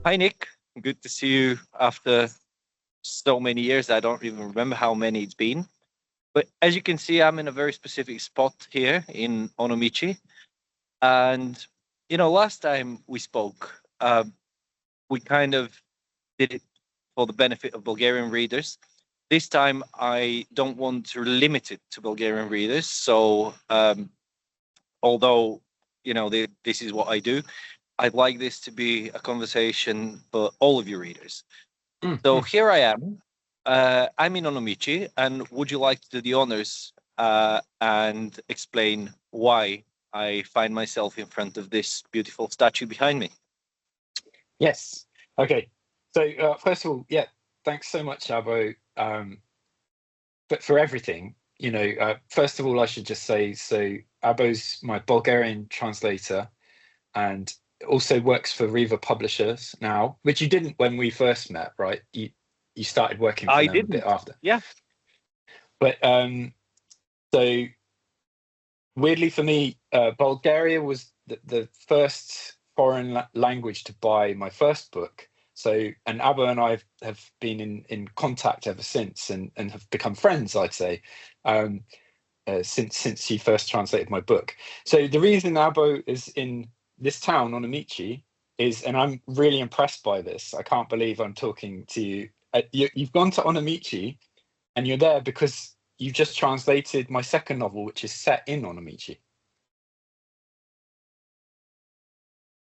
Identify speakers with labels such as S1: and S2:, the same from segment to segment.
S1: Hi, Nick. Good to see you after so many years. I don't even remember how many it's been. But as you can see, I'm in a very specific spot here in Onomichi. And, last time we spoke, we kind of did it for the benefit of Bulgarian readers. This time, I don't want to limit it to Bulgarian readers. So, although, this is what I do, I'd like this to be a conversation for all of your readers. So here I am. I'm in Onomichi, and would you like to do the honors and explain why I find myself in front of this beautiful statue behind me?
S2: Yes. Okay. So first of all, yeah, thanks so much, Abo, but for everything. First of all, I should just say, so Abo's my Bulgarian translator, and also works for Riva Publishers now, which you didn't when we first met, right? You started working for them a bit after.
S1: Yeah.
S2: But so weirdly for me, Bulgaria was the first foreign language to buy my first book. So, and Abba and I have been in contact ever since, and have become friends, I'd say, since she first translated my book. So the reason Abo is in this town, Onomichi, is, and I'm really impressed by this. I can't believe I'm talking to you. You've gone to Onomichi, and you're there because you just translated my second novel, which is set in Onomichi.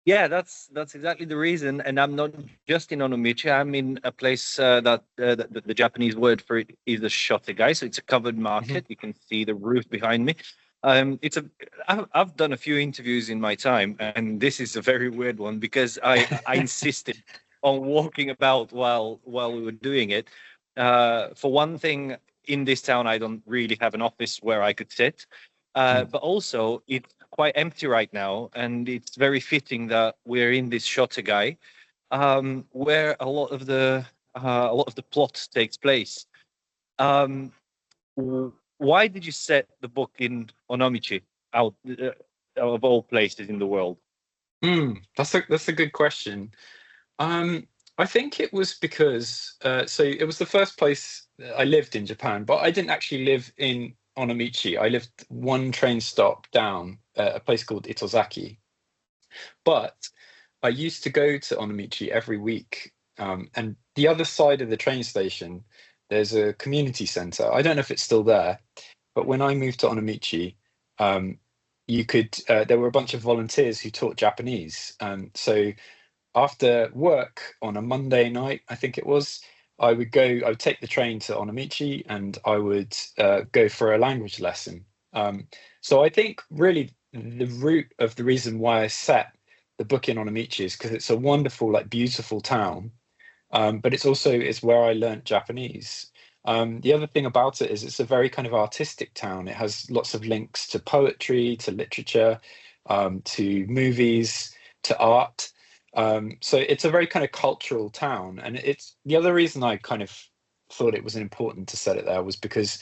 S1: Yeah, that's exactly the reason. And I'm not just in Onomichi. I'm in a place that the Japanese word for it is a shotegai. So it's a covered market. You can see the roof behind me. I've done a few interviews in my time, and this is a very weird one because I insisted on walking about while we were doing it. For one thing, in this town, I don't really have an office where I could sit. But also, it's quite empty right now, and it's very fitting that we're in this shotegai, where a lot of the plot takes place. Why did you set the book in Onomichi, out of all places in the world?
S2: That's a good question. I think it was because so it was the first place I lived in Japan, but I didn't actually live in Onomichi. I lived one train stop down, a place called Itozaki. But I used to go to Onomichi every week, and the other side of the train station, there's a community center. I don't know if it's still there, but when I moved to Onomichi, you could there were a bunch of volunteers who taught Japanese. So after work on a Monday night, I think it was, I would take the train to Onomichi, and I would go for a language lesson. So I think really the root of the reason why I set the book in Onomichi is because it's a wonderful, like, beautiful town, but it's where I learnt Japanese. The other thing about it is it's a very kind of artistic town. It has lots of links to poetry, to literature, to movies, to art. So it's a very kind of cultural town, and it's the other reason I kind of thought it was important to set it there was because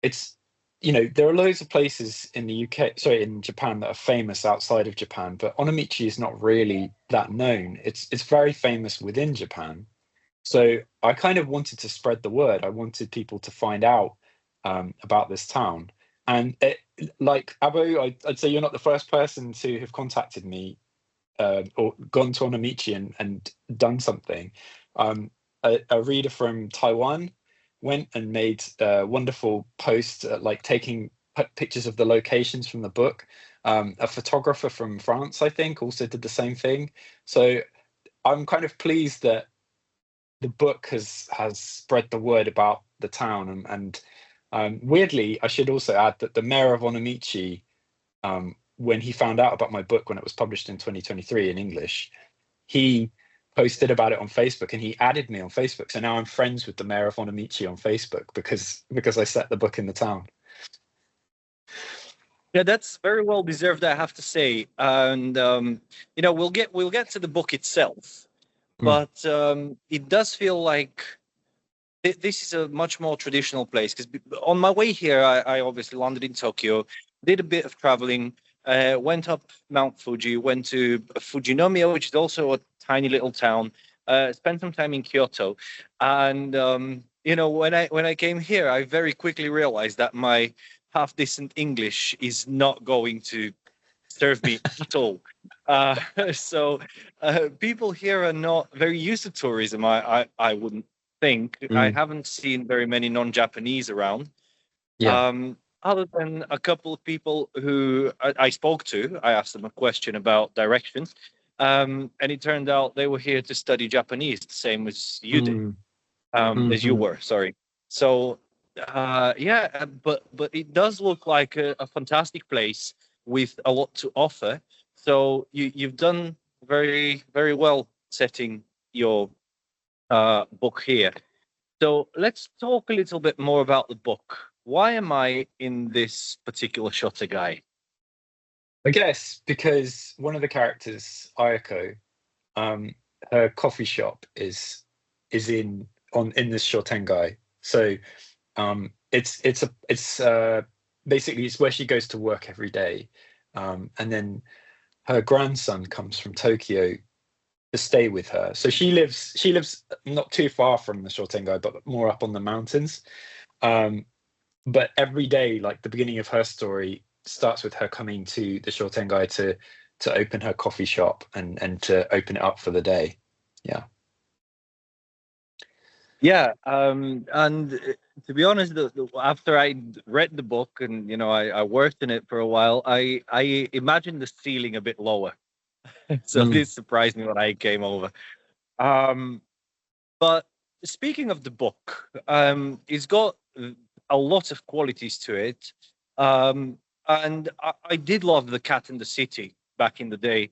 S2: it's, there are loads of places in the in Japan that are famous outside of Japan, but Onomichi is not really that known. It's very famous within Japan. So I kind of wanted to spread the word. I wanted people to find out about this town. And like Abu, I'd say you're not the first person to have contacted me or gone to Onomichi and done something. A reader from Taiwan went and made a wonderful post, like taking pictures of the locations from the book. A photographer from France, I think, also did the same thing. So I'm kind of pleased that the book has spread the word about the town. And weirdly, I should also add that the mayor of Onomichi, when he found out about my book when it was published in 2023 in English, he posted about it on Facebook, and he added me on Facebook. So now I'm friends with the mayor of Onomichi on Facebook because I set the book in the town.
S1: Yeah, that's very well deserved, I have to say. And we'll get to the book itself, but it does feel like this is a much more traditional place. Because on my way here, I obviously landed in Tokyo, did a bit of traveling, went up Mount Fuji, went to Fujinomiya, which is also a tiny little town. Spent some time in Kyoto, and when I came here, I very quickly realized that my half decent English is not going to serve me at all. Uh, so people here are not very used to tourism. I wouldn't think. I haven't seen very many non-Japanese around.
S2: Yeah.
S1: Other than a couple of people who I spoke to, I asked them a question about directions, and it turned out they were here to study Japanese, the same as you did, as you were. Sorry. So, but it does look like a fantastic place with a lot to offer. So you've done very very well setting your book here. So let's talk a little bit more about the book. Why am I in this particular Shotegai?
S2: I guess because one of the characters, Ayako, her coffee shop is in this Shotengai. So it's basically it's where she goes to work every day. And then her grandson comes from Tokyo to stay with her. So she lives not too far from the Shotengai, but more up on the mountains. But every day, like the beginning of her story, starts with her coming to the Shotengai to open her coffee shop and to open it up for the day. Yeah.
S1: Yeah, and to be honest, after I read the book and I worked in it for a while, I imagined the ceiling a bit lower, so this surprised me when I came over. Um, but speaking of the book, it's got a lot of qualities to it, and I did love The Cat in the City back in the day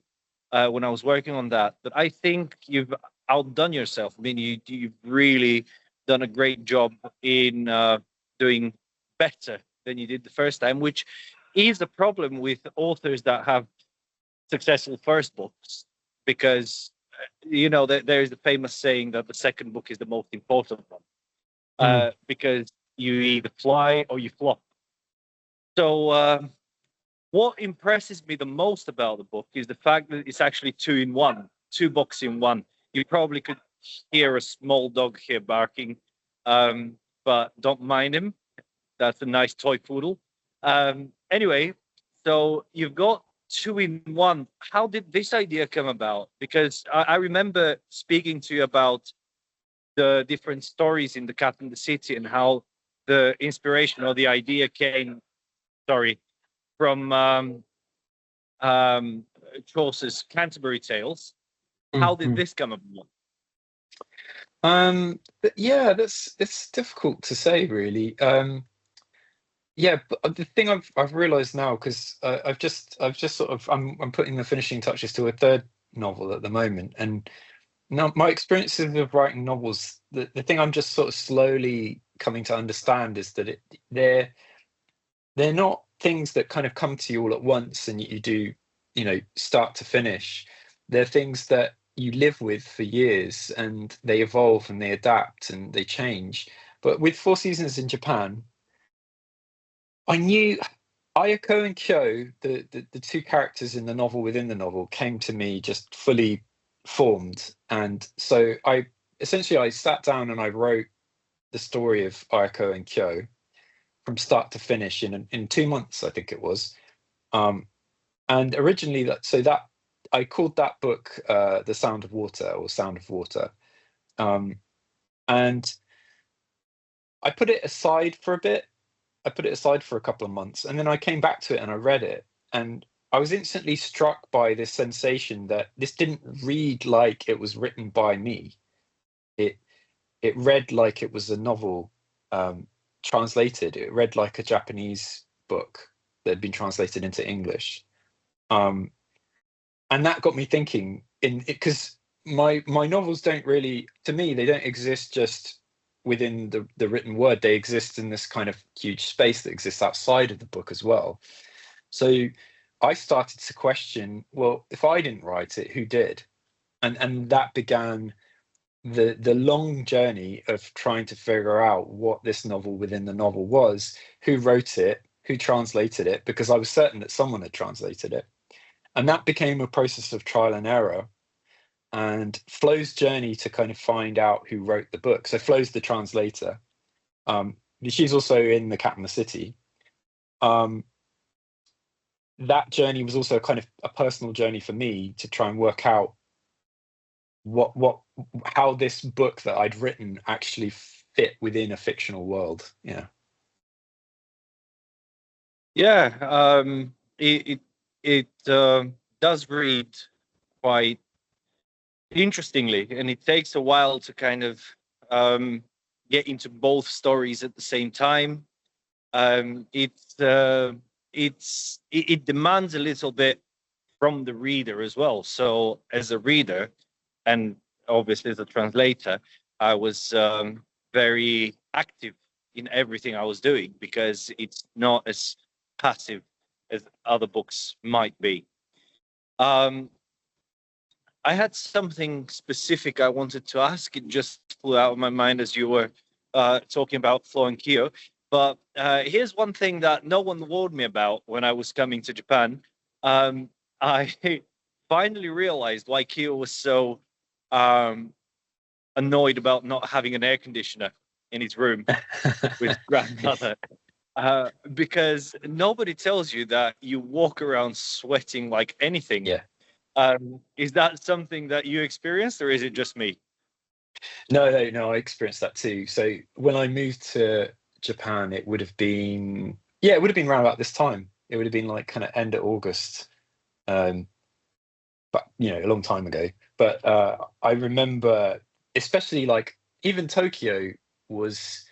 S1: when I was working on that. But I think you've outdone yourself. I mean, you've really done a great job in doing better than you did the first time, which is a problem with authors that have successful first books, because there is the famous saying that the second book is the most important one, because you either fly or you flop. So what impresses me the most about the book is the fact that it's actually two in one, two books in one. You probably could hear a small dog here barking, but don't mind him. That's a nice toy poodle. Anyway, so you've got two in one. How did this idea come about? Because I remember speaking to you about the different stories in The Cat in the City and how the inspiration or the idea came, from Chaucer's Canterbury Tales. How did this come about?
S2: But yeah, it's difficult to say, really. Yeah, but the thing I've realised now, because I've just sort of I'm putting the finishing touches to a third novel at the moment, and now my experiences of writing novels, the thing I'm just sort of slowly coming to understand is that they're not things that kind of come to you all at once and you do, start to finish. They're things that you live with for years, and they evolve and they adapt and they change. But with Four Seasons in Japan, I knew Ayako and Kyo, the two characters in the novel within the novel, came to me just fully formed. And so I sat down and I wrote the story of Ayako and Kyo from start to finish in 2 months, I think it was. And originally that I called that book The Sound of Water, or Sound of Water. And I put it aside for a bit. I put it aside for a couple of months, and then I came back to it and I read it, and I was instantly struck by this sensation that this didn't read like it was written by me. It read like it was a novel translated. It read like a Japanese book that had been translated into English. And that got me thinking, because my novels don't really, to me, they don't exist just within the written word. They exist in this kind of huge space that exists outside of the book as well. So I started to question, well, if I didn't write it, who did? And that began the long journey of trying to figure out what this novel within the novel was, who wrote it, who translated it, because I was certain that someone had translated it. And that became a process of trial and error. And Flo's journey to kind of find out who wrote the book. So Flo's the translator. She's also in The Cat in the City. That journey was also kind of a personal journey for me to try and work out how this book that I'd written actually fit within a fictional world. Yeah.
S1: Yeah, it does read quite interestingly, and it takes a while to kind of get into both stories at the same time. It demands a little bit from the reader as well. So as a reader, and obviously as a translator, I was very active in everything I was doing, because it's not as passive as other books might be. I had something specific I wanted to ask. It just flew out of my mind as you were talking about Flo and Kyo. But here's one thing that no one warned me about when I was coming to Japan. I finally realized why Kyo was so annoyed about not having an air conditioner in his room with his grandmother. Because nobody tells you that you walk around sweating like anything.
S2: Yeah.
S1: Is that something that you experienced, or is it just me?
S2: No, I experienced that too. So when I moved to Japan, it would have been around about this time. It would have been like kind of end of August, but a long time ago. But I remember, especially like even Tokyo was,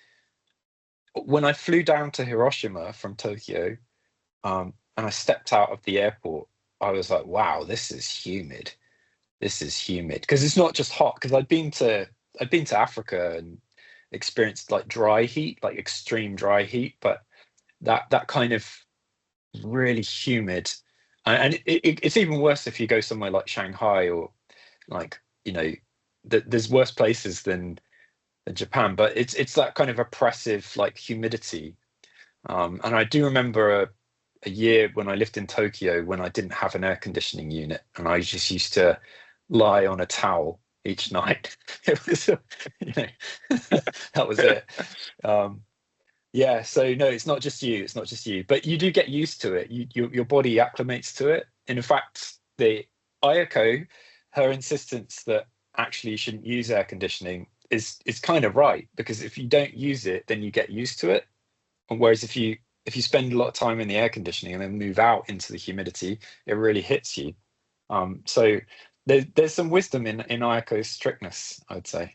S2: when I flew down to Hiroshima from Tokyo, and I stepped out of the airport, I was like, wow, this is humid. This is humid, because it's not just hot. Because I'd been to Africa and experienced like dry heat, like extreme dry heat, but that kind of really humid, and it's even worse if you go somewhere like Shanghai, or like there's worse places than Japan, but it's that kind of oppressive like humidity. And I do remember a year when I lived in Tokyo when I didn't have an air conditioning unit, and I just used to lie on a towel each night. It was, that was it. Yeah, so no, it's not just you. It's not just you, but you do get used to it. Your body acclimates to it. And in fact, the Ayako, her insistence that actually you shouldn't use air conditioning is kind of right, because if you don't use it, then you get used to it. And whereas if you spend a lot of time in the air conditioning and then move out into the humidity, it really hits you. So there's some wisdom in Ayako's strictness, I'd say.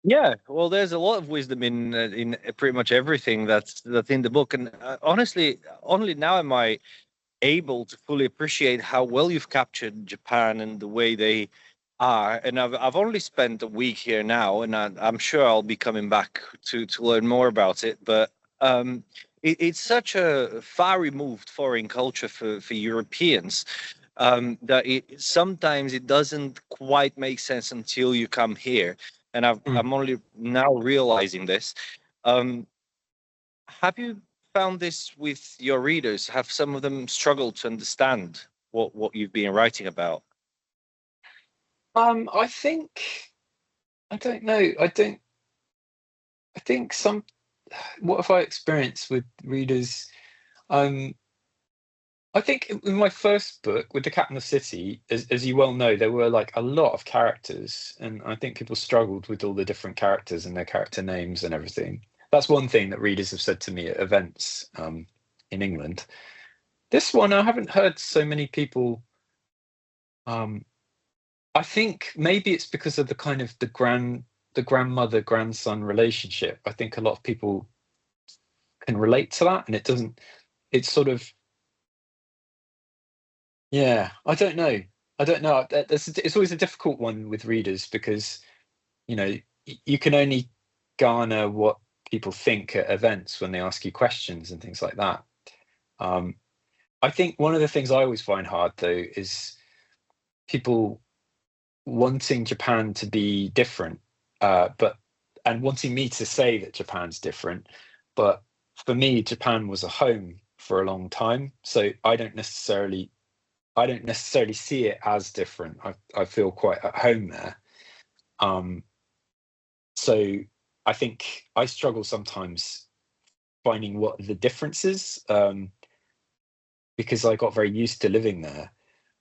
S1: Yeah, well, there's a lot of wisdom in pretty much everything that's in the book, and honestly, only now am I able to fully appreciate how well you've captured Japan and the way they are. And I've only spent a week here now, and I'm sure I'll be coming back to learn more about it. But it's such a far removed foreign culture for Europeans, that sometimes it doesn't quite make sense until you come here. And I'm only now realizing this. Have you found this with your readers? Have some of them struggled to understand what you've been writing about?
S2: I think, I don't know. I think some. What have I experienced with readers? I think in my first book with The Cat in the City, as you well know, there were like a lot of characters, and I think people struggled with all the different characters and their character names and everything. That's one thing that readers have said to me at events in England. This one, I haven't heard so many people. I think maybe it's because of the kind of the grandmother grandson relationship. I think a lot of people can relate to that, and it doesn't. It's sort of. Yeah, I don't know. I don't know. It's always a difficult one with readers, because you can only garner what people think at events when they ask you questions and things like that. I think one of the things I always find hard, though, is people wanting Japan to be different, and wanting me to say that Japan's different, but for me, Japan was a home for a long time, so I don't necessarily see it as different. I feel quite at home there. So I think I struggle sometimes finding what the difference is, because I got very used to living there.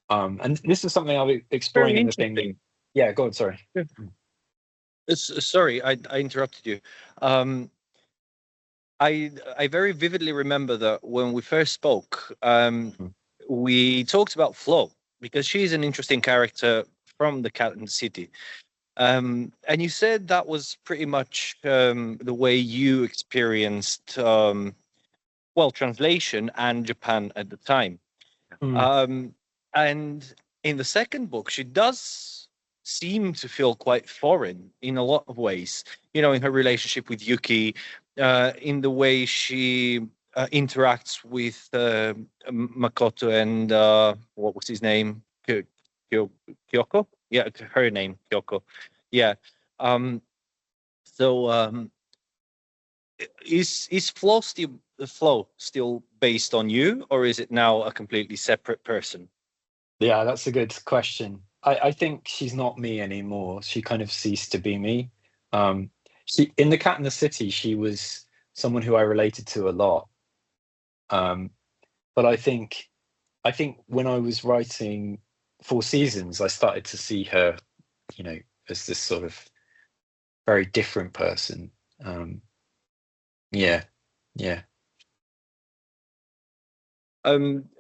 S2: And this is something I'll be exploring
S1: Very
S2: in the thing.
S1: interesting.
S2: Yeah, go on, sorry.
S1: Sorry, I interrupted you. I very vividly remember that when we first spoke, we talked about Flo because she's an interesting character from the Cat and the City. And you said that was pretty much the way you experienced, translation and Japan at the time. And in the second book, she does seem to feel quite foreign in a lot of ways. You know, in her relationship with Yuki, in the way she interacts with Makoto and what was his name? Kyoko? Yeah, her name, Kyoko. Yeah. So is Flo still based on you, or is it now a completely separate person?
S2: Yeah, that's a good question. I think she's not me anymore. She kind of ceased to be me. She in The Cat in the City, she was someone who I related to a lot. But I think when I was writing Four Seasons, I started to see her, as this sort of very different person. Yeah.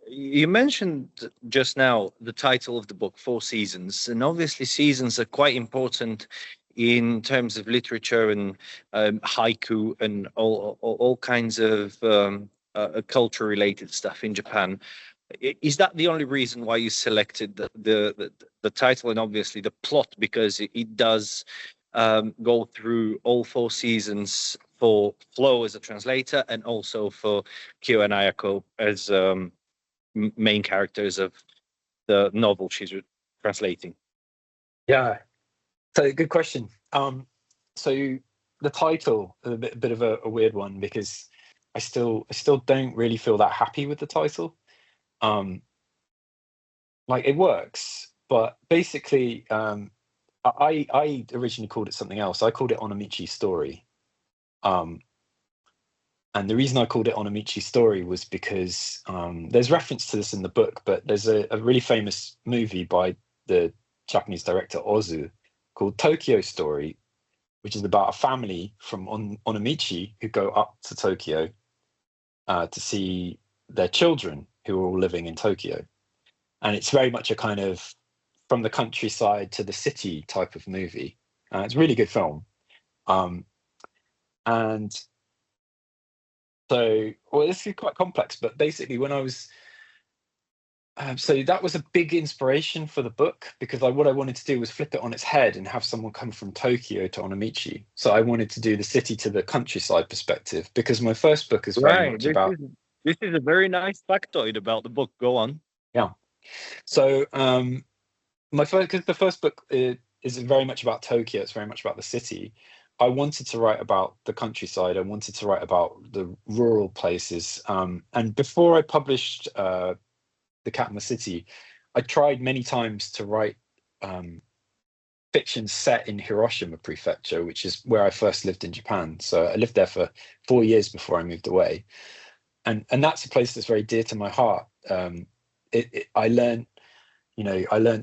S1: You mentioned just now the title of the book, Four Seasons, and obviously seasons are quite important in terms of literature and haiku and all kinds of culture-related stuff in Japan. Is that the only reason why you selected the title and obviously the plot? Because it does go through all four seasons for Flo as a translator and also for Kyo and Ayako as main characters of the novel she's translating.
S2: Yeah. So good question. So the title is a bit of a weird one because I still don't really feel that happy with the title. Like it works, but basically, I originally called it something else. I called it Onomichi Story. And the reason I called it Onomichi Story was because there's reference to this in the book, but there's a really famous movie by the Japanese director Ozu called Tokyo Story, which is about a family from Onomichi who go up to Tokyo to see their children who are all living in Tokyo. And it's very much a kind of from the countryside to the city type of movie. It's a really good film. And so, well, this is quite complex, but basically when I was, so that was a big inspiration for the book because what I wanted to do was flip it on its head and have someone come from Tokyo to Onomichi. So I wanted to do the city to the countryside perspective because my first book is very much about.
S1: This is a very nice factoid about the book. Go on.
S2: Yeah. So because the first book is very much about Tokyo. It's very much about the city. I wanted to write about the countryside. I wanted to write about the rural places. And before I published The Cat in the City, I tried many times to write fiction set in Hiroshima Prefecture, which is where I first lived in Japan. So I lived there for 4 years before I moved away. And that's a place that's very dear to my heart. I learned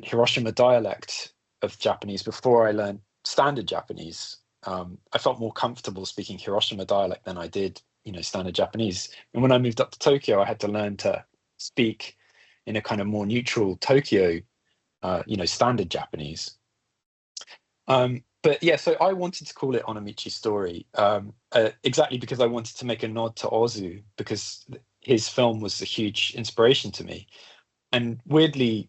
S2: Hiroshima dialect of Japanese before I learned standard Japanese. I felt more comfortable speaking Hiroshima dialect than I did, standard Japanese. And when I moved up to Tokyo, I had to learn to speak in a kind of more neutral Tokyo, standard Japanese. But yeah, so I wanted to call it Onomichi Story, exactly because I wanted to make a nod to Ozu because his film was a huge inspiration to me. And weirdly,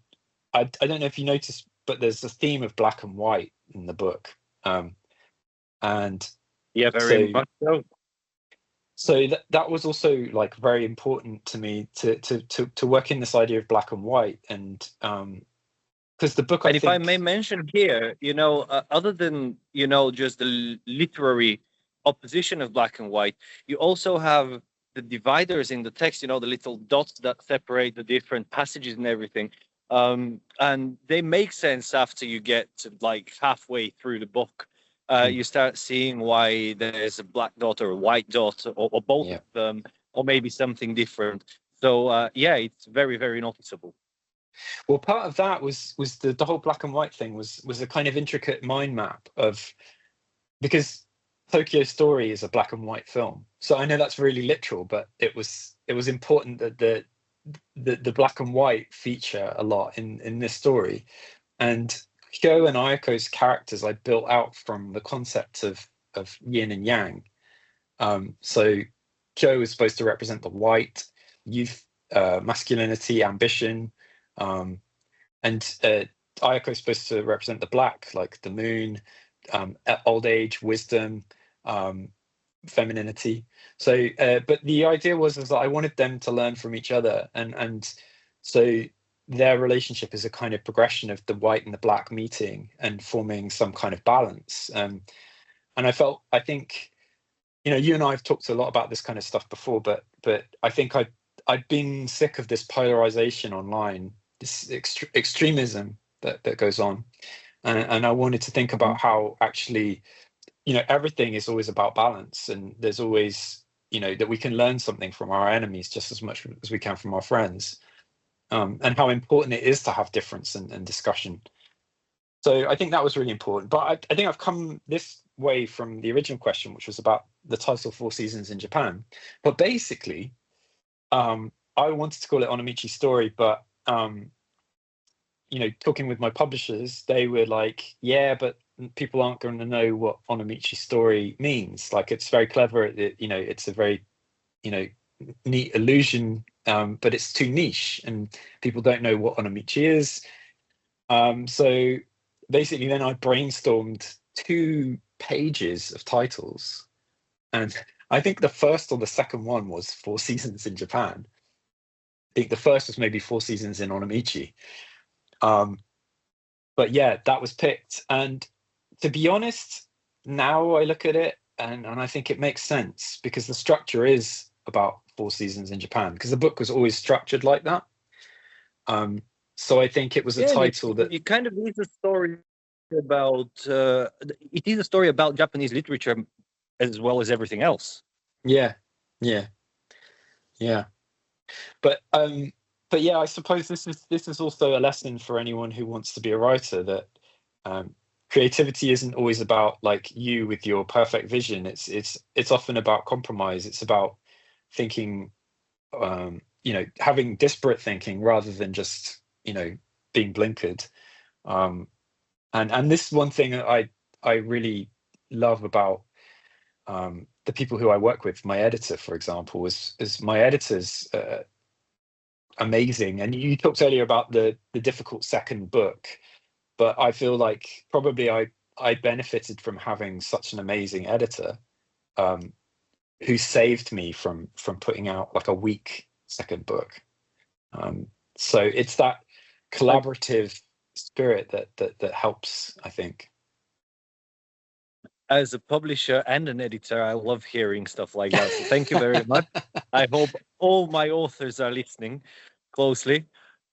S2: I don't know if you noticed, but there's a theme of black and white in the book. And
S1: yeah, very much so.
S2: So that was also like very important to me to work in this idea of black and white, and because the book.
S1: If I may mention here, other than just the literary opposition of black and white, you also have the dividers in the text, the little dots that separate the different passages and everything. And they make sense after you get to like halfway through the book. You start seeing why there's a black dot or a white dot, or both of them, or maybe something different. So yeah, it's very, very noticeable.
S2: Well, part of that was the whole black and white thing was a kind of intricate mind map of, because Tokyo Story is a black and white film. So I know that's really literal, but it was important that the black and white feature a lot in this story. And Kyo and Ayako's characters I built out from the concept of yin and yang. So Kyo is supposed to represent the white, youth, masculinity, ambition, and Ayako is supposed to represent the black, like the moon, old age, wisdom, femininity. So but the idea was that I wanted them to learn from each other, and so their relationship is a kind of progression of the white and the black meeting and forming some kind of balance. And I think you and I have talked a lot about this kind of stuff before, but I think I'd been sick of this polarization online, this extremism that goes on, and I wanted to think about how actually everything is always about balance, and there's always that we can learn something from our enemies just as much as we can from our friends, and how important it is to have difference and discussion. So I think that was really important. But I think I've come this way from the original question, which was about the title Four Seasons in Japan. But basically, I wanted to call it Onomichi Story, but talking with my publishers, they were like, yeah, but people aren't going to know what Onomichi Story means. Like, it's very clever. It's a very, neat illusion, but it's too niche and people don't know what Onomichi is. So basically then I brainstormed 2 pages of titles, and I think the first or the second one was Four Seasons in Japan. I think the first was maybe Four Seasons in Onomichi. But yeah, that was picked. And to be honest, now I look at it and I think it makes sense, because the structure is about Four Seasons in Japan, because the book was always structured like that. So I think it was a title that
S1: it kind of is a story about it is a story about Japanese literature as well as everything else.
S2: Yeah. But yeah, I suppose this is also a lesson for anyone who wants to be a writer, that creativity isn't always about like you with your perfect vision. It's often about compromise. It's about thinking, having disparate thinking rather than just being blinkered. And this one thing I really love about the people who I work with, my editor, for example, is my editor's amazing. And you talked earlier about the difficult second book, but I feel like probably I benefited from having such an amazing editor who saved me from putting out like a weak second book. So it's that collaborative spirit that helps, I think.
S1: As a publisher and an editor, I love hearing stuff like that. So thank you very much. I hope all my authors are listening closely.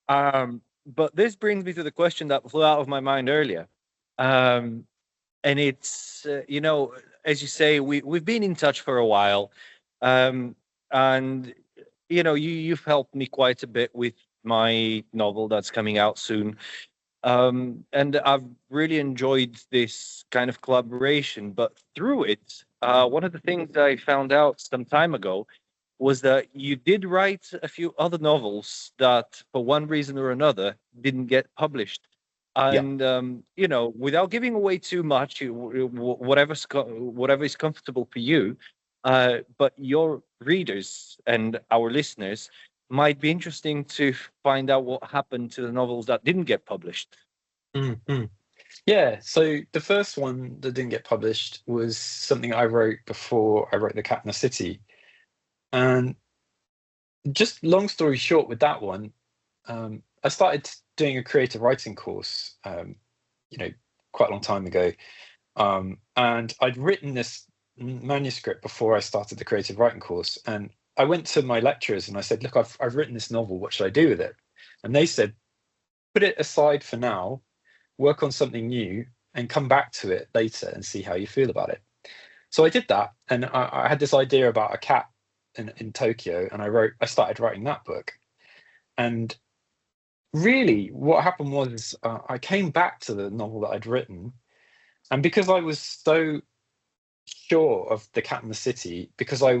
S1: But this brings me to the question that flew out of my mind earlier. And it's, as you say, we've been in touch for a while. And, you've helped me quite a bit with my novel that's coming out soon. And I've really enjoyed this kind of collaboration. But through it, one of the things I found out some time ago was that you did write a few other novels that, for one reason or another, didn't get published. And without giving away too much, whatever is comfortable for you, but your readers and our listeners might be interesting to find out what happened to the novels that didn't get published.
S2: Mm-hmm. Yeah, so the first one that didn't get published was something I wrote before I wrote The Cat in the City. And just long story short with that one, I started doing a creative writing course, quite a long time ago. And I'd written this manuscript before I started the creative writing course. And I went to my lecturers and I said, look, I've written this novel. What should I do with it? And they said, put it aside for now, work on something new, and come back to it later and see how you feel about it. So I did that, and I had this idea about a cat in Tokyo, and I started writing that book. And really, what happened was I came back to the novel that I'd written, and because I was so sure of The Cat in the City, because I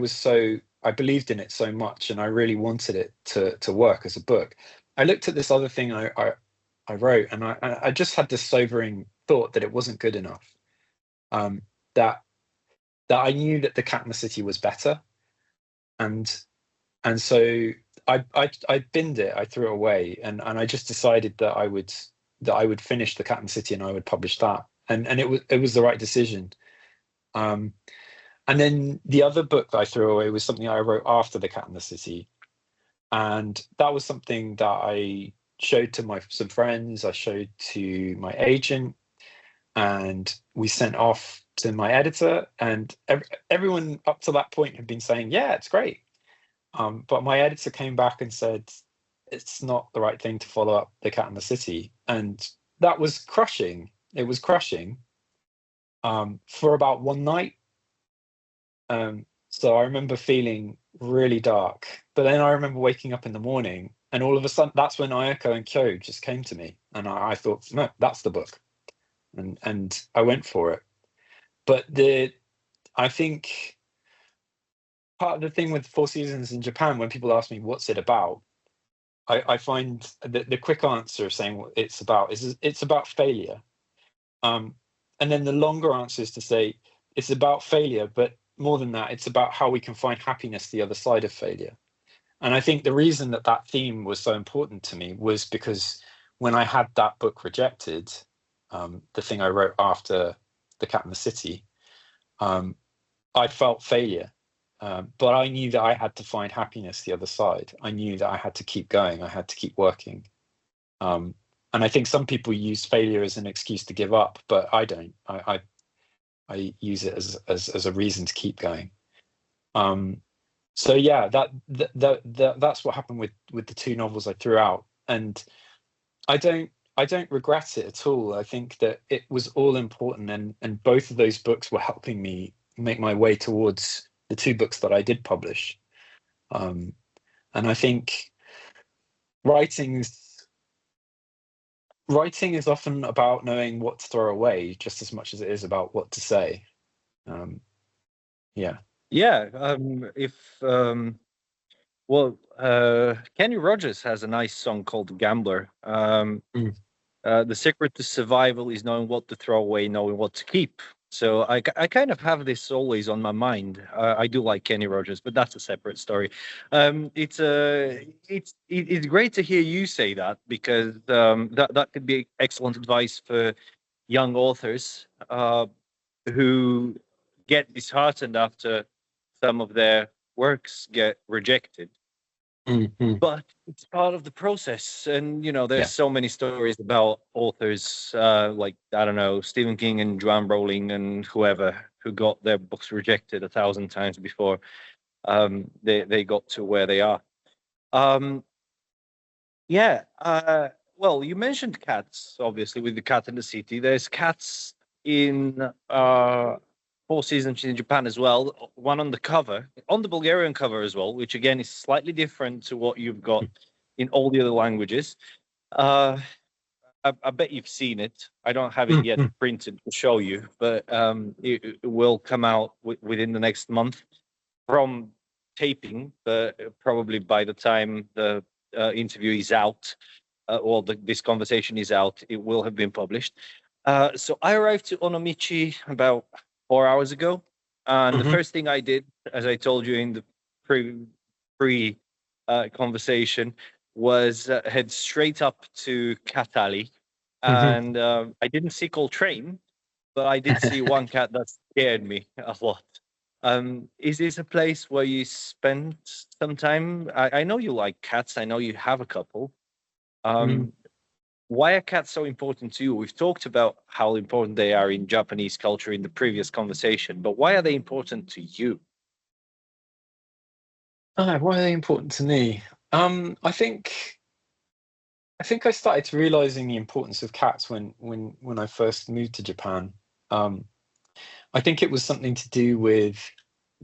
S2: believed in it so much, and I really wanted it to work as a book. I looked at this other thing I wrote, and I just had this sobering thought that it wasn't good enough. That I knew that The Cat in the City was better, and so I binned it, I threw it away, and I just decided that I would finish The Cat in the City and I would publish that, and it was the right decision. And then the other book that I threw away was something I wrote after The Cat in the City, and that was something that I showed to some friends, I showed to my agent, and we sent off to my editor, and everyone up to that point had been saying, yeah, it's great. But my editor came back and said, it's not the right thing to follow up The Cat in the City. And that was crushing. It was crushing for about one night. So I remember feeling really dark. But then I remember waking up in the morning, and all of a sudden, that's when Ayako and Kyo just came to me. And I thought, no, that's the book. And I went for it. But I think part of the thing with Four Seasons in Japan, when people ask me what's it about, I find the quick answer of saying what it's about is it's about failure. And then the longer answer is to say it's about failure, but more than that, it's about how we can find happiness the other side of failure. And I think the reason that theme was so important to me was because when I had that book rejected, the thing I wrote after The Cat in the City, I felt failure. But I knew that I had to find happiness the other side. I knew that I had to keep going. I had to keep working. And I think some people use failure as an excuse to give up, but I don't. I use it as a reason to keep going. So yeah, that's what happened with the two novels I threw out, and I don't regret it at all. I think that it was all important, and both of those books were helping me make my way towards the two books that I did publish. And I think writing is often about knowing what to throw away just as much as it is about what to say. Yeah.
S1: Yeah. Kenny Rogers has a nice song called Gambler. The secret to survival is knowing what to throw away, knowing what to keep. So I kind of have this always on my mind. I do like Kenny Rogers, but that's a separate story. It's great to hear you say that, because that could be excellent advice for young authors who get disheartened after some of their works get rejected.
S2: Mm-hmm.
S1: But it's part of the process, and there's so many stories about authors like, I don't know, Stephen King and Joanne Rowling and whoever, who got their books rejected 1,000 times before they got to where they are. Well, you mentioned cats, obviously, with The Cat in the City. There's cats in Four Seasons in Japan as well. One on the cover, on the Bulgarian cover as well, which again is slightly different to what you've got in all the other languages. I bet you've seen it. I don't have it yet printed to show you, but it will come out within the next month from taping. But probably by the time the interview is out, or this conversation is out, it will have been published. So I arrived to Onomichi about 4 hours ago, and the first thing I did, as I told you in the pre conversation, was head straight up to Cat Alley, and I didn't see Coltrane, but I did see one cat that scared me a lot. Is this a place where you spend some time? I know you like cats. I know you have a couple. Why are cats so important to you? We've talked about how important they are in Japanese culture in the previous conversation, but why are they important to you?
S2: Oh, why are they important to me? I think I started realizing the importance of cats when I first moved to Japan. Um, I think it was something to do with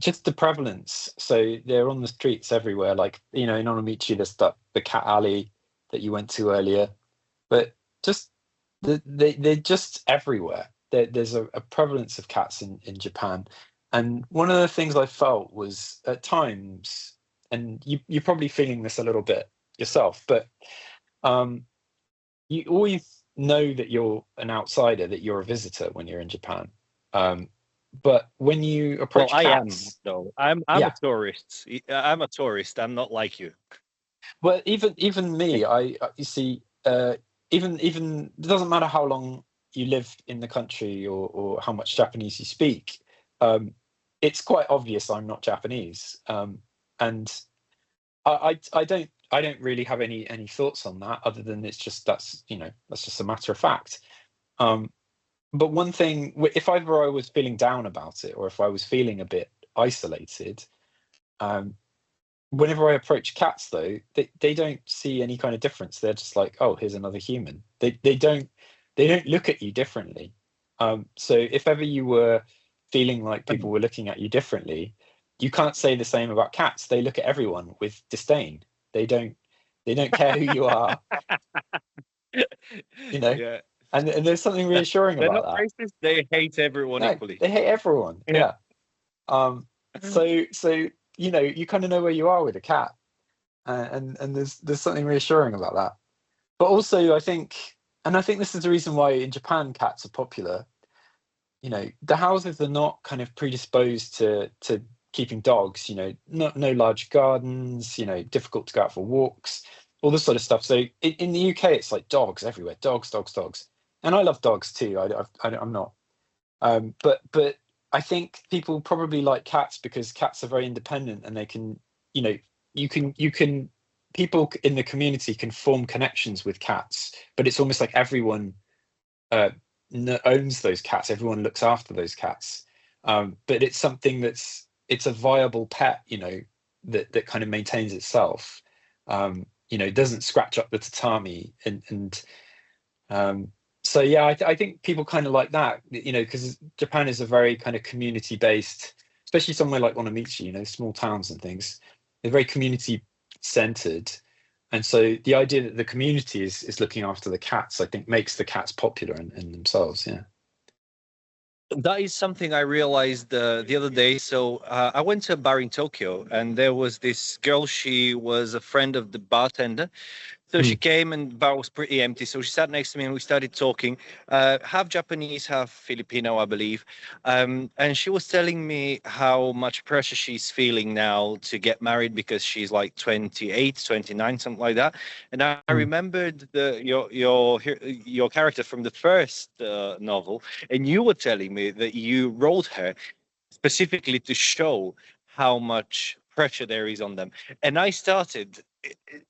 S2: just the prevalence. So they're on the streets everywhere. Like, in Onomichi, there's the cat alley that you went to earlier, but just they're just everywhere. There's a prevalence of cats in Japan. And one of the things I felt was at times, and you're probably feeling this a little bit yourself, but um, you always know that you're an outsider, that you're a visitor when you're in Japan. Um, but when you
S1: Well,
S2: approach
S1: I am
S2: cats,
S1: though. I'm a
S2: yeah.
S1: tourist. I'm a tourist. I'm not like you.
S2: Well, even me, you see, even it doesn't matter how long you live in the country or how much Japanese you speak. Um, it's quite obvious I'm not Japanese, and I don't really have any thoughts on that other than it's just that's just a matter of fact. Um, but one thing, if ever I was feeling down about it, or if I was feeling a bit isolated, um, whenever I approach cats, though, they don't see any kind of difference. They're just like, oh, here's another human. They don't look at you differently. So if ever you were feeling like people were looking at you differently, you can't say the same about cats. They look at everyone with disdain. They don't they don't care who you are, you know.
S1: Yeah.
S2: And there's something reassuring
S1: They're
S2: about
S1: not
S2: that.
S1: racist. They hate everyone
S2: No,
S1: equally.
S2: they hate everyone.
S1: Yeah.
S2: Yeah. So you kind of know where you are with a cat, and there's something reassuring about that. But also, I think this is the reason why in Japan cats are popular. The houses are not kind of predisposed to keeping dogs. No large gardens. Difficult to go out for walks, all this sort of stuff. So in the UK, it's like dogs everywhere, dogs, dogs, dogs. And I love dogs too. I'm not. But I think people probably like cats because cats are very independent and they can, you know, you can people in the community can form connections with cats, but it's almost like everyone uh, owns those cats. Everyone looks after those cats. But it's something it's a viable pet, that kind of maintains itself. It doesn't scratch up the tatami and so yeah, I think people kind of like that, because Japan is a very kind of community based, especially somewhere like Onomichi, small towns and things. They're very community centered, and so the idea that the community is looking after the cats, I think, makes the cats popular in themselves. Yeah.
S1: That is something I realized the other day. So I went to a bar in Tokyo, and there was this girl. She was a friend of the bartender. So she
S2: Mm,
S1: came, and the bar was pretty empty. So she sat next to me, and we started talking. Half Japanese, half Filipino, I believe. And she was telling me how much pressure she's feeling now to get married because she's like 28, 29, something like that. And I
S2: mm,
S1: remembered your character from the first novel, and you were telling me that you wrote her specifically to show how much pressure there is on them. And I started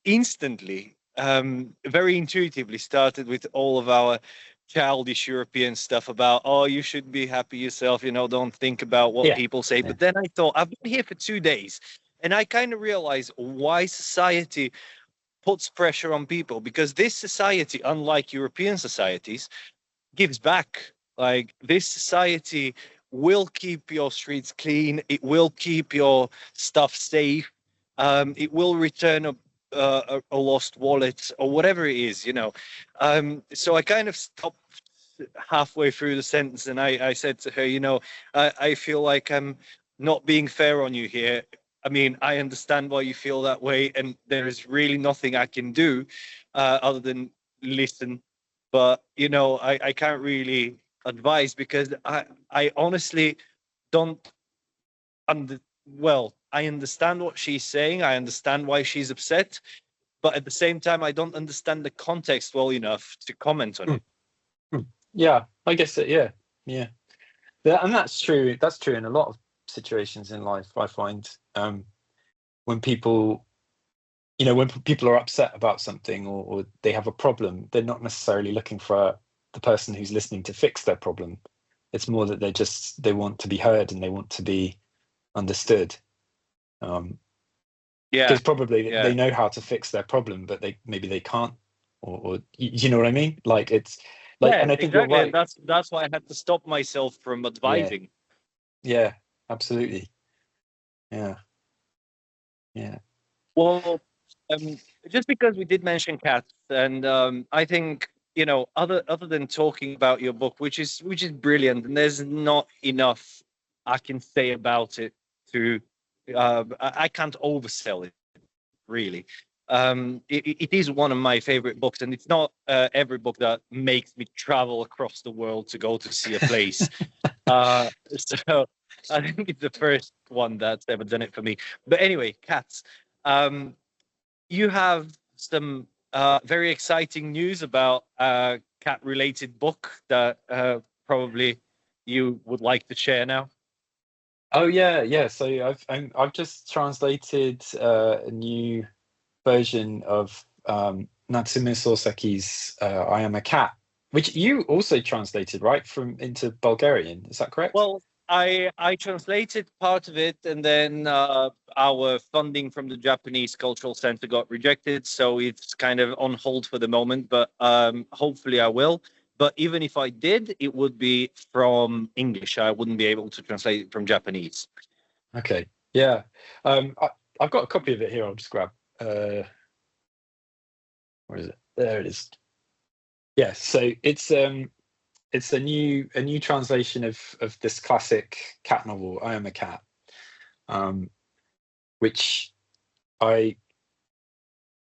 S1: instantly, very intuitively, started with all of our childish European stuff about, oh, you should be happy yourself, don't think about what
S2: yeah.
S1: people say.
S2: Yeah.
S1: But then I thought, I've been here for 2 days, and I kind of realized why society puts pressure on people, because this society, unlike European societies, gives back. Like, this society will keep your streets clean. It will keep your stuff safe. It will return a lost wallet or whatever it is, So I kind of stopped halfway through the sentence, and I said to her, I feel like I'm not being fair on you here. I mean, I understand why you feel that way, and there is really nothing I can do other than listen. But I can't really advise, because I honestly don't under well, I understand what she's saying. I understand why she's upset, but at the same time, I don't understand the context well enough to comment on
S2: Mm,
S1: it.
S2: mm. Yeah, I guess that. Yeah. Yeah. And that's true. That's true in a lot of situations in life. I find when people when people are upset about something or they have a problem, they're not necessarily looking for the person who's listening to fix their problem. It's more that they want to be heard and they want to be understood. Um,
S1: Yeah,
S2: because probably
S1: yeah.
S2: they know how to fix their problem, but maybe they can't, or you know what I mean? Like it's like,
S1: Yeah,
S2: and I think you're
S1: exactly. And
S2: right.
S1: that's why I had to stop myself from
S2: Yeah,
S1: advising.
S2: yeah, absolutely. Yeah, yeah.
S1: Well, um, just because we did mention cats, and I think other than talking about your book, which is brilliant, and there's not enough I can say about it to. I can't oversell it really. It is one of my favorite books, and it's not every book that makes me travel across the world to go to see a place. So I think it's the first one that's ever done it for me. But anyway, cats. Um, you have some very exciting news about a cat-related book that probably you would like to share now.
S2: Oh yeah, yeah. So I've just translated a new version of Natsume Sōseki's "I Am a Cat," which you also translated, right, from into Bulgarian. Is that correct?
S1: Well, I translated part of it, and then our funding from the Japanese Cultural Center got rejected, so it's kind of on hold for the moment. But hopefully, I will. But even if I did, it would be from English. I wouldn't be able to translate it from Japanese.
S2: Okay. Yeah. I've got a copy of it here. I'll just grab. Where is it? There it is. Yeah. So it's a new translation of this classic cat novel, I Am a Cat, um, which I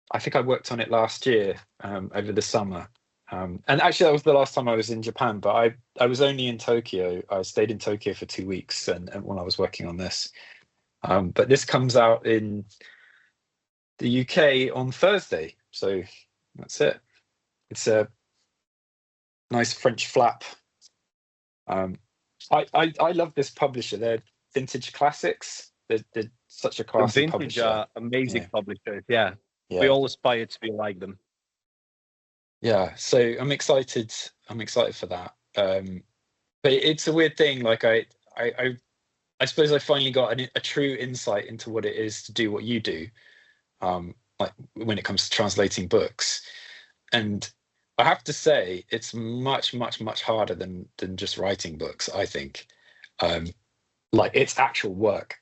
S2: I think I worked on it last year, over the summer. And actually, that was the last time I was in Japan. But I was only in Tokyo. I stayed in Tokyo for 2 weeks, and when I was working on this. But this comes out in the UK on Thursday, so that's it. It's a nice French flap. Um, I love this publisher. They're Vintage Classics. They're such a
S1: The
S2: classy
S1: Vintage
S2: publisher.
S1: are amazing
S2: Yeah,
S1: publishers. Yeah, we
S2: yeah,
S1: all aspire to be like them.
S2: yeah. So I'm excited. I'm excited for that. But it's a weird thing. Like I suppose I finally got a true insight into what it is to do what you do. Like when it comes to translating books, and I have to say it's much, much, much harder than just writing books. I think, um, like it's actual work.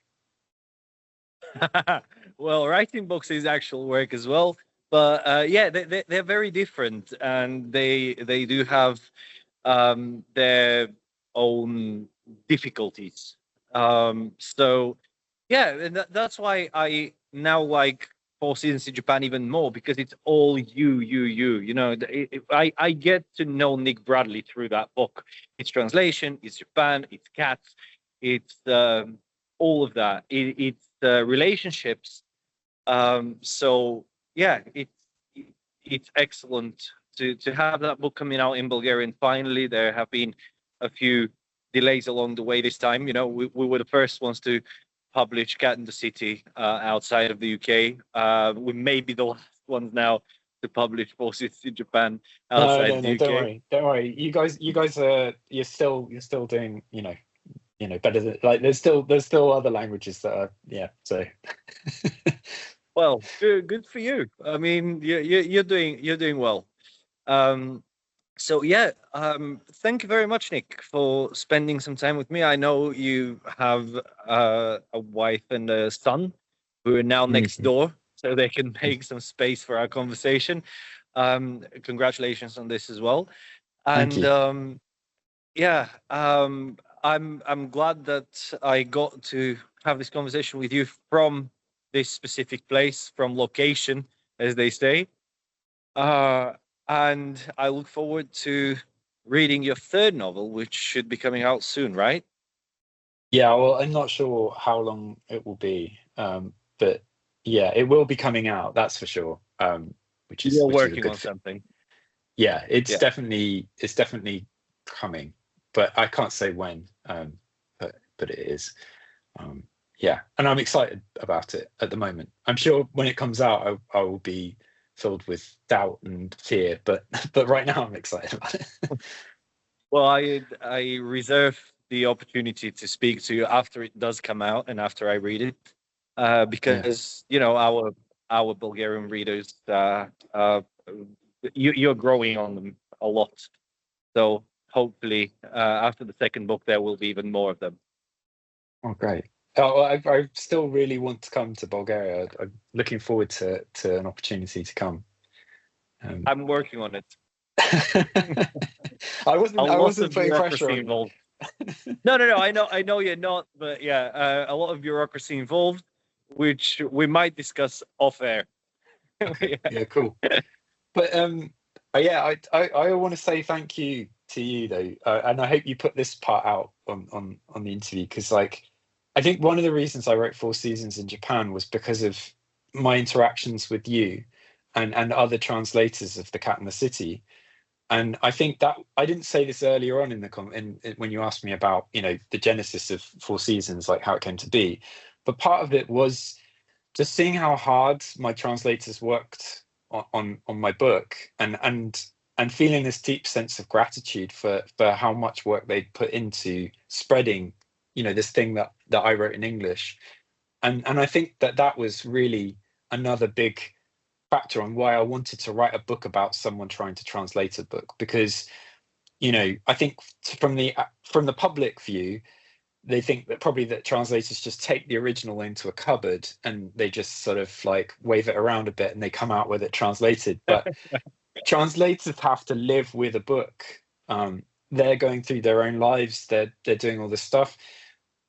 S1: Well, writing books is actual work as well, but yeah, they're very different, and they do have their own difficulties. So yeah, and that's why I now like Four Seasons in Japan even more, because it's all you. I get to know Nick Bradley through that book. It's translation, it's Japan, it's cats, it's all of that. It's relationships. So yeah, it's excellent to have that book coming out in Bulgarian. Finally, there have been a few delays along the way this time. We were the first ones to publish Cat in the City outside of the UK. We may be the last ones now to publish Forces in Japan
S2: No,
S1: outside
S2: no,
S1: the
S2: no. Don't
S1: UK.
S2: worry. Don't worry. You guys are you're still doing better than like there's still other languages that are yeah. So
S1: Well, good for you. I mean, you're doing well. Um, So yeah, thank you very much, Nick, for spending some time with me. I know you have a wife and a son who are now next
S2: Mhm.
S1: door, so they can make some space for our conversation. Congratulations on this as well.
S2: Thank
S1: And
S2: you.
S1: yeah, I'm glad that I got to have this conversation with you from this specific place, from location, as they say. Uh, and I look forward to reading your third novel, which should be coming out soon, right?
S2: Yeah, well, I'm not sure how long it will be, but yeah, it will be coming out. That's for sure. Which is
S1: You're
S2: a
S1: working
S2: good
S1: on
S2: thing.
S1: something.
S2: Yeah,
S1: Yeah.
S2: it's definitely coming, but I can't say when. But it is. Um, yeah, and I'm excited about it at the moment. I'm sure when it comes out, I will be filled with doubt and fear, but but right now I'm excited about it.
S1: Well, I reserve the opportunity to speak to you after it does come out and after I read it. because our Bulgarian readers, you're growing on them a lot. So hopefully, after the second book, there will be even more of them.
S2: Oh, great. Oh, well, I still really want to come to Bulgaria. I'm looking forward to an opportunity to come.
S1: I'm working on it.
S2: I wasn't putting pressure on
S1: involved. No. I know you're not, but yeah, a lot of bureaucracy involved, which we might discuss off air.
S2: Okay. Yeah, cool. But yeah, I want to say thank you to you though, and I hope you put this part out on the interview, because like I think one of the reasons I wrote 4 Seasons in Japan was because of my interactions with you and other translators of The Cat in the City. And I think that I didn't say this earlier on in when you asked me about the genesis of 4 Seasons, like how it came to be, but part of it was just seeing how hard my translators worked on my book, and feeling this deep sense of gratitude for how much work they'd put into spreading this thing that I wrote in English. And I think that was really another big factor on why I wanted to write a book about someone trying to translate a book, because I think from the public view, they think that probably that translators just take the original into a cupboard and they just sort of like wave it around a bit and they come out with it translated. But translators have to live with a book. They're going through their own lives. They're doing all this stuff.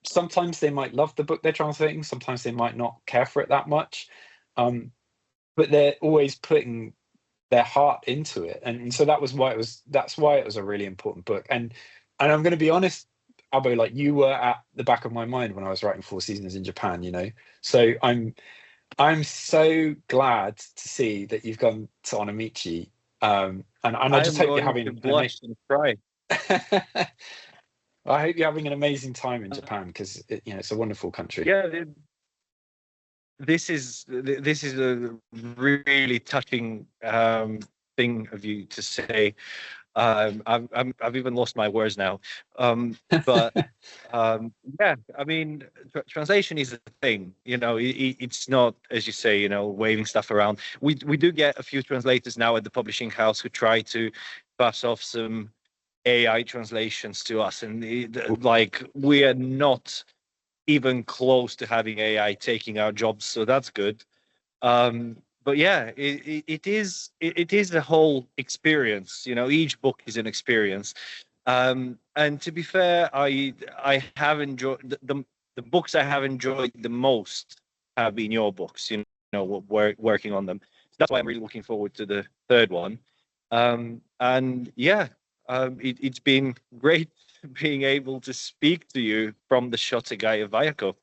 S2: Sometimes they might love the book they're translating. Sometimes they might not care for it that much. But they're always putting their heart into it. And so that's why it was a really important book. And I'm going to be honest, Abo, like you were at the back of my mind when I was writing 4 Seasons in Japan, so I'm so glad to see that you've gone to Onomichi, and I just hope you're having
S1: to blush and cry.
S2: I hope you're having an amazing time in Japan, because it's a wonderful country.
S1: Yeah, this is a really touching thing of you to say. I've even lost my words now. But yeah, I mean, translation is a thing. It's not, as you say, waving stuff around. We do get a few translators now at the publishing house who try to pass off some AI translations to us, and like we are not even close to having AI taking our jobs, so that's good. But yeah, it is a whole experience. Each book is an experience. And to be fair, I have enjoyed the books I have enjoyed the most have been your books. Working on them. That's why I'm really looking forward to the third one. And yeah, it's been great being able to speak to you from the Shotegai of Ayako.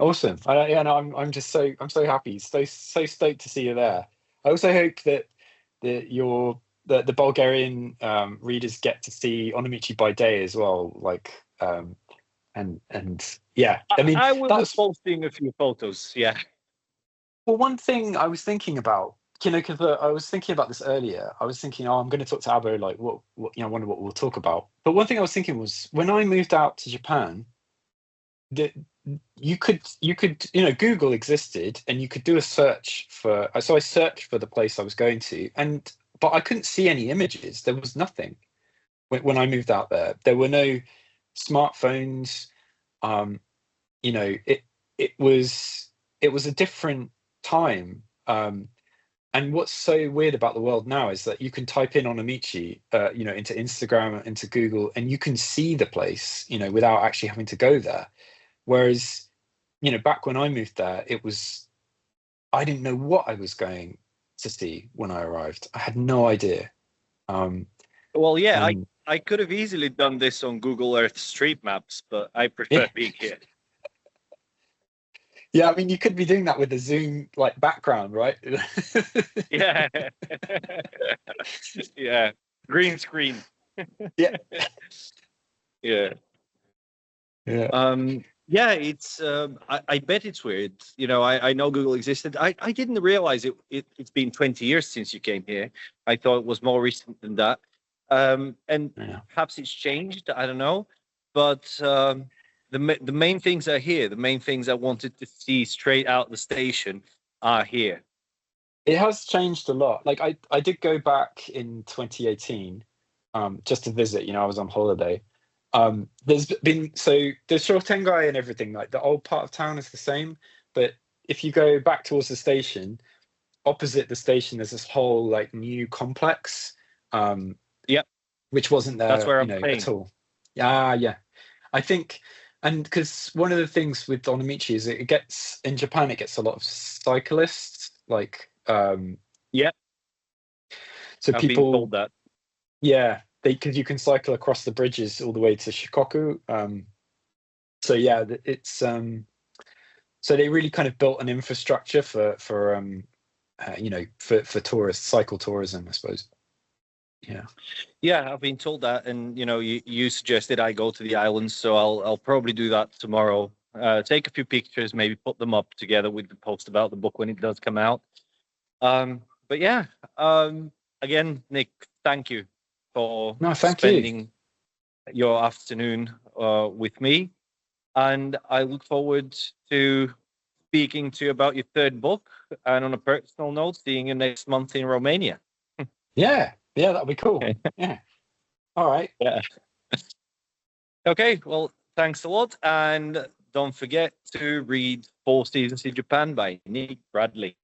S2: Awesome. I'm just I'm so happy, so stoked to see you there. I also hope that the Bulgarian readers get to see Onomichi by day as well, like and yeah, I mean,
S1: I will be posting a few photos. Yeah.
S2: Well, one thing I was thinking about, because I was thinking about this earlier. I was thinking, I'm going to talk to Abo, like what I wonder what we'll talk about. But one thing I was thinking was, when I moved out to Japan, you could Google existed, and you could do a search for. So I searched for the place I was going to, but I couldn't see any images. There was nothing when I moved out there. There were no smartphones. It was a different time. And what's so weird about the world now is that you can type in Onomichi, into Instagram, into Google, and you can see the place, without actually having to go there. Whereas, back when I moved there, I didn't know what I was going to see when I arrived. I had no idea.
S1: Well, yeah, I could have easily done this on Google Earth Street Maps, but I prefer being here.
S2: Yeah, I mean, you could be doing that with a Zoom like background, right?
S1: Yeah. Yeah. Green screen.
S2: Yeah.
S1: Yeah.
S2: Yeah.
S1: Yeah, it's I bet it's weird. I know Google existed. I didn't realize it's been 20 years since you came here. I thought it was more recent than that. And perhaps it's changed, I don't know. But the main things are here. The main things I wanted to see straight out the station are here.
S2: It has changed a lot. Like I did go back in 2018, just to visit. I was on holiday. There's been the Shotengai and everything, like the old part of town is the same, but if you go back towards the station, opposite the station, there's this whole like new complex,
S1: Yep,
S2: which wasn't there,
S1: that's where I'm staying.
S2: at all. Yeah. I think, and because one of the things with Onomichi is in Japan, it gets a lot of cyclists, like,
S1: yeah.
S2: So
S1: I've
S2: people,
S1: been told that.
S2: yeah, because you can cycle across the bridges all the way to Shikoku. So yeah, it's so they really kind of built an infrastructure for tourists, cycle tourism, I suppose. Yeah,
S1: I've been told that, and you suggested I go to the islands, so I'll probably do that tomorrow. Take a few pictures, maybe put them up together with the post about the book when it does come out. But yeah, again, Nick, thank you for spending your afternoon with me, and I look forward to speaking to you about your third book, and on a personal note, seeing you next month in Romania.
S2: Yeah, that'll be cool. Yeah. All right.
S1: Yeah. Okay, well, thanks a lot, and don't forget to read 4 Seasons in Japan by Nick Bradley.